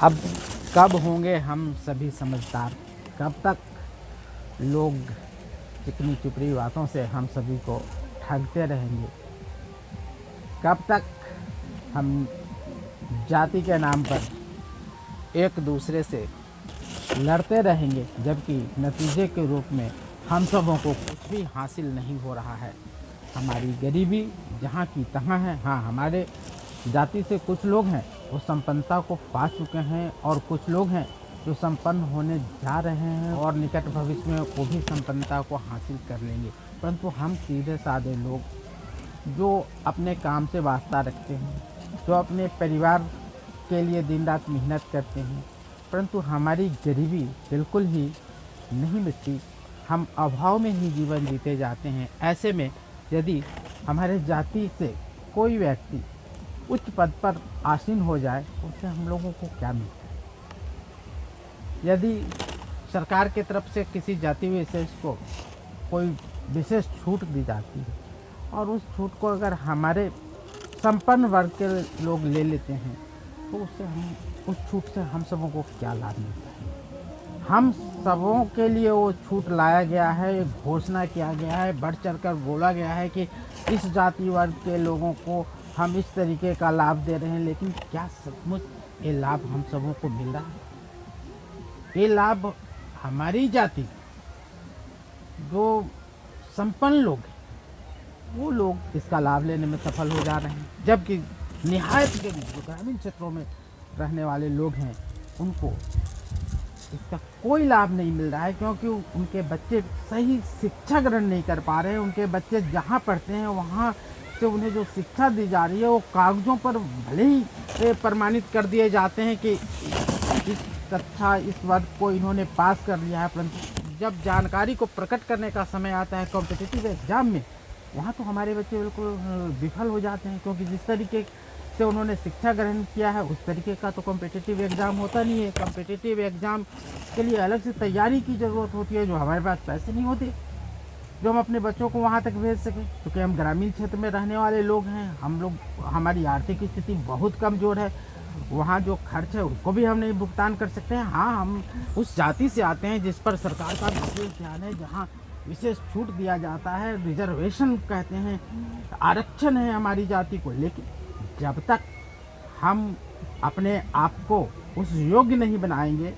अब कब होंगे हम सभी समझदार? कब तक लोग चिकनी चुपड़ी बातों से हम सभी को ठगते रहेंगे? कब तक हम जाति के नाम पर एक दूसरे से लड़ते रहेंगे, जबकि नतीजे के रूप में हम सबों को कुछ भी हासिल नहीं हो रहा है। हमारी गरीबी जहाँ की तहाँ है। हाँ, हमारे जाति से कुछ लोग हैं वो संपन्नता को पा चुके हैं, और कुछ लोग हैं जो संपन्न होने जा रहे हैं और निकट भविष्य में वो भी संपन्नता को हासिल कर लेंगे। परंतु हम सीधे साधे लोग जो अपने काम से वास्ता रखते हैं, जो अपने परिवार के लिए दिन रात मेहनत करते हैं, परंतु हमारी गरीबी बिल्कुल ही नहीं मिटती। हम अभाव में ही जीवन जीते जाते हैं। ऐसे में यदि हमारे जाति से कोई व्यक्ति उच्च पद पर आसीन हो जाए, उससे हम लोगों को क्या मिलता है? यदि सरकार की तरफ से किसी जाति विशेष को कोई विशेष छूट दी जाती है और उस छूट को अगर हमारे संपन्न वर्ग के लोग ले लेते हैं, तो उससे हम उस छूट से हम सबों को क्या लाभ मिलता है? हम सबों के लिए वो छूट लाया गया है, एक घोषणा किया गया है, बढ़ चढ़कर बोला गया है कि इस जाति वर्ग के लोगों को हम इस तरीके का लाभ दे रहे हैं। लेकिन क्या सचमुच ये लाभ हम सबों को मिल रहा है? ये लाभ हमारी जाति जो संपन्न लोग हैं, वो लोग इसका लाभ लेने में सफल हो जा रहे हैं, जबकि निहायत गरीब जो ग्रामीण क्षेत्रों में रहने वाले लोग हैं, उनको इसका कोई लाभ नहीं मिल रहा है, क्योंकि उनके बच्चे सही शिक्षा ग्रहण नहीं कर पा रहे हैं। उनके बच्चे जहाँ पढ़ते हैं वहाँ से उन्हें जो शिक्षा दी जा रही है वो कागज़ों पर भले ही प्रमाणित कर दिए जाते हैं कि इस कक्षा इस वर्ग को इन्होंने पास कर लिया है, परंतु जब जानकारी को प्रकट करने का समय आता है कॉम्पिटिटिव एग्ज़ाम में, वहाँ तो हमारे बच्चे बिल्कुल विफल हो जाते हैं, क्योंकि जिस तरीके से उन्होंने शिक्षा ग्रहण किया है उस तरीके का तो कॉम्पिटिटिव एग्ज़ाम होता नहीं है। कॉम्पिटिटिव एग्ज़ाम के लिए अलग से तैयारी की ज़रूरत होती है, जो हमारे पास पैसे नहीं होते जो हम अपने बच्चों को वहाँ तक भेज सकें, क्योंकि हम ग्रामीण क्षेत्र में रहने वाले लोग हैं। हमारी आर्थिक स्थिति बहुत कमज़ोर है। वहाँ जो खर्च है उसको भी हम नहीं भुगतान कर सकते हैं। हाँ, हम उस जाति से आते हैं जिस पर सरकार का विशेष ध्यान है, जहाँ विशेष छूट दिया जाता है, रिजर्वेशन कहते हैं, आरक्षण है हमारी जाति को। लेकिन जब तक हम अपने आप को उस योग्य नहीं बनाएंगे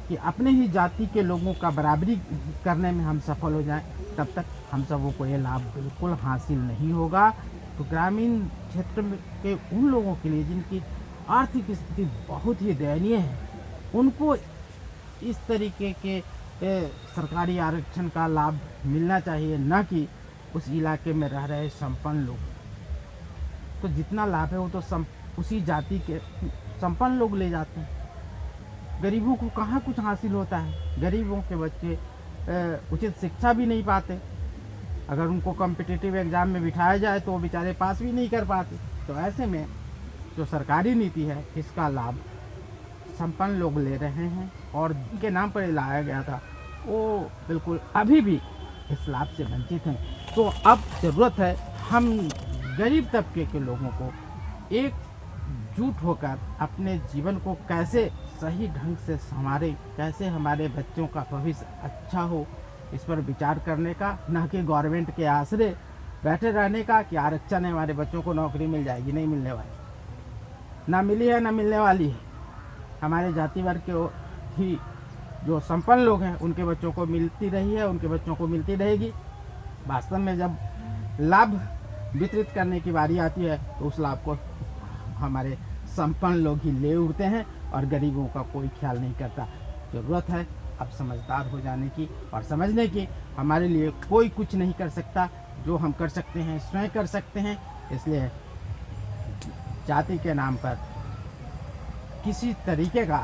कि अपने ही जाति के लोगों का बराबरी करने में हम सफल हो जाएं, तब तक हम सबों को ये लाभ बिल्कुल हासिल नहीं होगा। तो ग्रामीण क्षेत्र के उन लोगों के लिए जिनकी आर्थिक स्थिति बहुत ही दयनीय है, उनको इस तरीके के सरकारी आरक्षण का लाभ मिलना चाहिए, न कि उस इलाके में रह रहे संपन्न लोग। तो जितना लाभ है वो तो उसी जाति के संपन्न लोग ले जाते हैं। गरीबों को कहाँ कुछ हासिल होता है? गरीबों के बच्चे उचित शिक्षा भी नहीं पाते। अगर उनको कॉम्पिटिटिव एग्ज़ाम में बिठाया जाए तो वो बेचारे पास भी नहीं कर पाते। तो ऐसे में जो सरकारी नीति है, इसका लाभ संपन्न लोग ले रहे हैं, और जिनके नाम पर लाया गया था वो बिल्कुल अभी भी इस लाभ से वंचित हैं। तो अब ज़रूरत है हम गरीब तबके के लोगों को एकजुट होकर अपने जीवन को कैसे सही ढंग से संवारें, कैसे हमारे बच्चों का भविष्य अच्छा हो, इस पर विचार करने का, न कि गवर्नमेंट के आसरे बैठे रहने का कि आरक्षण है, हमारे बच्चों को नौकरी मिल जाएगी। नहीं मिलने वाली, ना मिली है ना मिलने वाली है। हमारे जाति वर्ग के ही जो संपन्न लोग हैं उनके बच्चों को मिलती रही है, उनके बच्चों को मिलती रहेगी। वास्तव में जब लाभ वितरित करने की बारी आती है तो उस लाभ को हमारे संपन्न लोग ही ले उड़ते हैं और गरीबों का कोई ख्याल नहीं करता। ज़रूरत है अब समझदार हो जाने की और समझने की, हमारे लिए कोई कुछ नहीं कर सकता। जो हम कर सकते हैं स्वयं कर सकते हैं। इसलिए जाति के नाम पर किसी तरीके का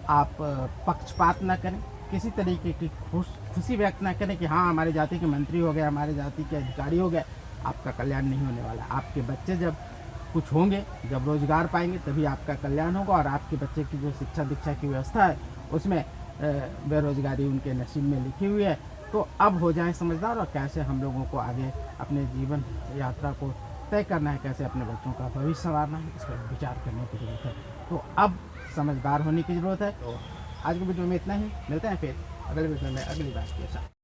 आप पक्षपात न करें, किसी तरीके की खुशी व्यक्त ना करें कि हाँ हमारे जाति के मंत्री हो गए, हमारे जाति के अधिकारी हो गए। आपका कल्याण नहीं होने वाला। आपके बच्चे जब कुछ होंगे, जब रोजगार पाएंगे, तभी आपका कल्याण होगा। और आपके बच्चे की जो शिक्षा दीक्षा की व्यवस्था है उसमें बेरोजगारी उनके नसीब में लिखी हुई है। तो अब हो जाएं समझदार और कैसे हम लोगों को आगे अपने जीवन यात्रा को तय करना है कैसे अपने बच्चों का भविष्य संवारना है, इस पर विचार करने की ज़रूरत है। तो अब समझदार होने की ज़रूरत है। तो आज की वीडियो में इतना ही, मिलते हैं फिर अगले वीडियो में अगली बात के साथ।